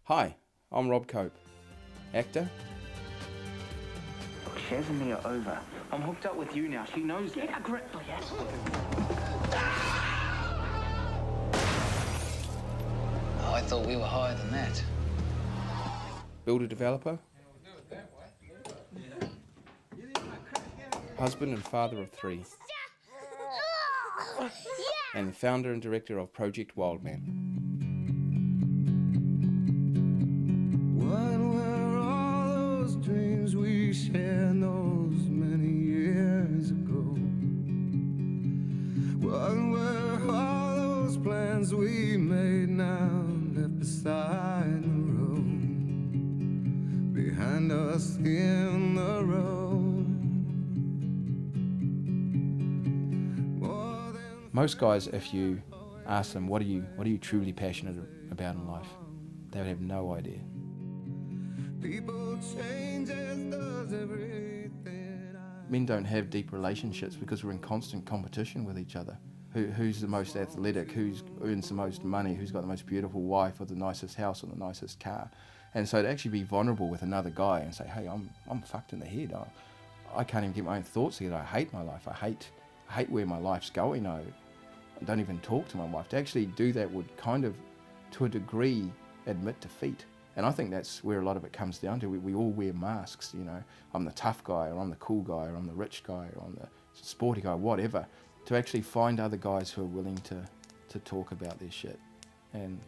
Hi, I'm Rob Cope, actor. Look, Shaz and me are over. I'm hooked up with you now. She knows that. Get a grip, will you? Oh, I thought we were higher than that. Builder developer. Husband and father of 3. And the founder and director of Project WildMan. What were all those dreams we shared those many years ago? What were all those plans we made now left beside the road, behind us in the road? Most guys, if you ask them what are you truly passionate about in life, they would have no idea. People change as does everything. Men don't have deep relationships because we're in constant competition with each other. Who's the most athletic, who earns the most money, who's got the most beautiful wife or the nicest house or the nicest car. And so to actually be vulnerable with another guy and say, hey, I'm fucked in the head. I can't even get my own thoughts together. I hate my life. I hate where my life's going. I don't even talk to my wife. To actually do that would kind of, to a degree, admit defeat. And I think that's where a lot of it comes down to. We all wear masks, you know. I'm the tough guy, or I'm the cool guy, or I'm the rich guy, or I'm the sporty guy, whatever. To actually find other guys who are willing to talk about their shit and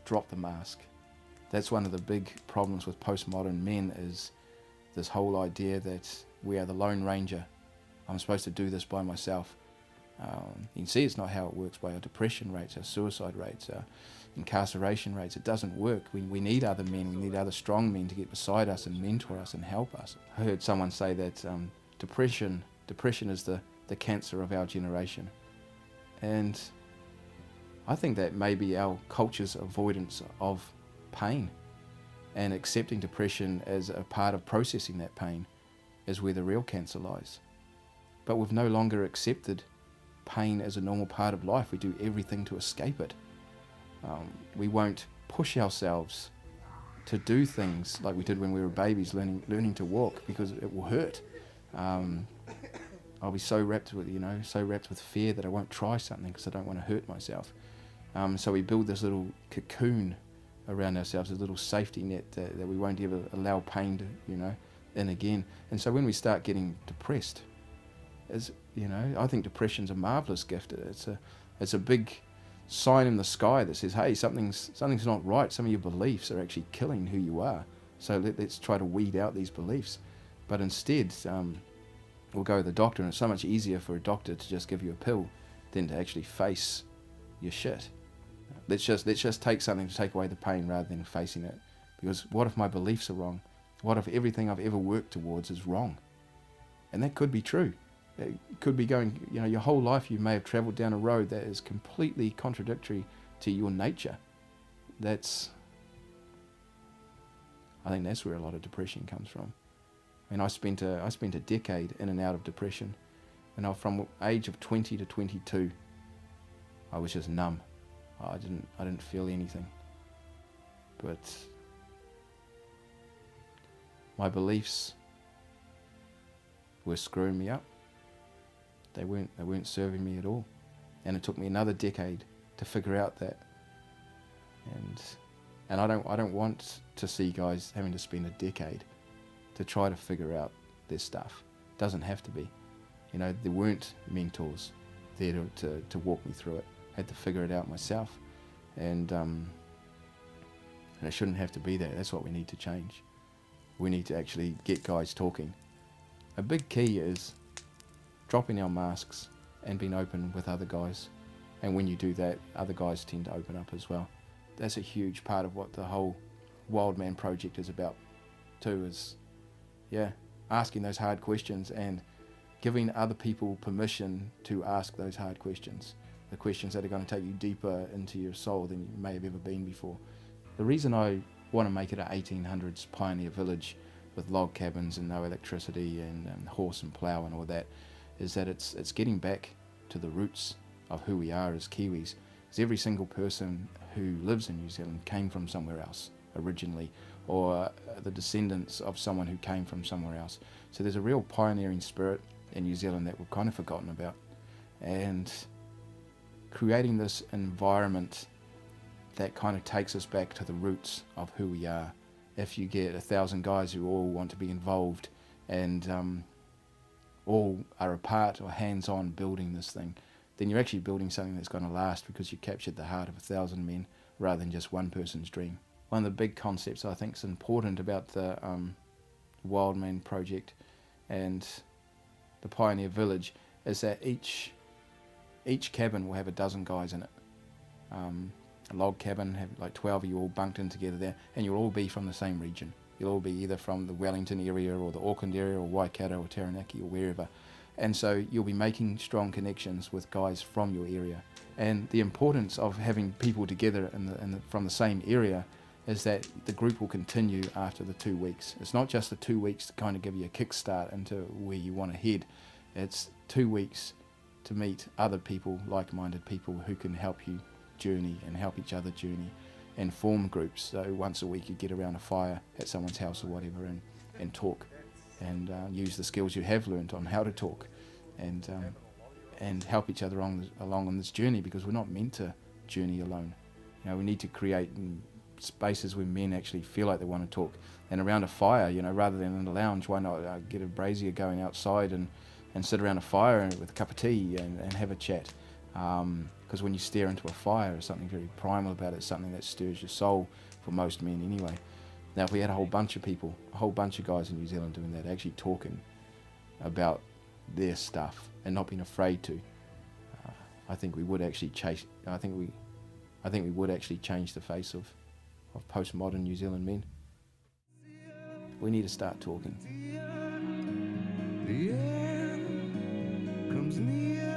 drop the mask. That's one of the big problems with postmodern men, is this whole idea that we are the Lone Ranger. I'm supposed to do this by myself. You can see it's not how it works by our depression rates, our suicide rates, our incarceration rates. It doesn't work. We need other men, we need other strong men to get beside us and mentor us and help us. I heard someone say that depression is the cancer of our generation. And I think that maybe our culture's avoidance of pain and accepting depression as a part of processing that pain is where the real cancer lies. But we've no longer accepted pain as a normal part of life. We do everything to escape it. We won't push ourselves to do things like we did when we were babies, learning to walk, because it will hurt. I'll be so wrapped with fear that I won't try something because I don't want to hurt myself. So we build this little cocoon around ourselves, a little safety net that we won't ever allow pain to, in again. And so when we start getting depressed, I think depression's a marvelous gift. It's a big sign in the sky that says, hey, something's not right. Some of your beliefs are actually killing who you are. So let's try to weed out these beliefs. But instead, we'll go to the doctor, and it's so much easier for a doctor to just give you a pill than to actually face your shit. Let's just take something to take away the pain rather than facing it. Because what if my beliefs are wrong? What if everything I've ever worked towards is wrong? And that could be true. It could be going, your whole life you may have travelled down a road that is completely contradictory to your nature. I think that's where a lot of depression comes from. I mean, I spent a decade in and out of depression, and from age of 20 to 22, I was just numb. I didn't feel anything. But my beliefs were screwing me up. They weren't serving me at all, and it took me another decade to figure out that. And I don't want to see guys having to spend a decade to try to figure out their stuff. It doesn't have to be. There weren't mentors there to walk me through it. I had to figure it out myself, and it shouldn't have to be that. That's what we need to change. We need to actually get guys talking. A big key is dropping our masks and being open with other guys. And when you do that, other guys tend to open up as well. That's a huge part of what the whole WildMan project is about too, is asking those hard questions and giving other people permission to ask those hard questions. The questions that are going to take you deeper into your soul than you may have ever been before. The reason I want to make it an 1800s pioneer village with log cabins and no electricity and horse and plough and all that is that it's getting back to the roots of who we are as Kiwis. Because every single person who lives in New Zealand came from somewhere else originally, or the descendants of someone who came from somewhere else. So there's a real pioneering spirit in New Zealand that we've kind of forgotten about. And creating this environment that kind of takes us back to the roots of who we are. If you get 1,000 guys who all want to be involved and all are a part or hands-on building this thing, then you're actually building something that's going to last, because you captured the heart of 1,000 men rather than just one person's dream. One of the big concepts I think is important about the WildMan project and the Pioneer Village is that each cabin will have a dozen guys in it. A log cabin, have like 12 of you all bunked in together there, and you'll all be from the same region. You'll all be either from the Wellington area or the Auckland area or Waikato or Taranaki or wherever. And so you'll be making strong connections with guys from your area. And the importance of having people together from the same area is that the group will continue after the 2 weeks. It's not just the 2 weeks to kind of give you a kickstart into where you want to head. It's 2 weeks to meet other people, like-minded people who can help you journey and help each other journey and form groups. So once a week you get around a fire at someone's house or whatever and talk and use the skills you have learned on how to talk and help each other along on this journey, because we're not meant to journey alone. You know, we need to create spaces where men actually feel like they want to talk, and around a fire, you know, rather than in a lounge, why not get a brazier going outside and sit around a fire with a cup of tea and have a chat. Because when you stare into a fire, there's something very primal about it, something that stirs your soul for most men anyway. Now if we had a whole bunch of people, a whole bunch of guys in New Zealand doing that, actually talking about their stuff and not being afraid to, I think we would actually change. I think we would actually change the face of postmodern New Zealand men. We need to start talking. The end comes near.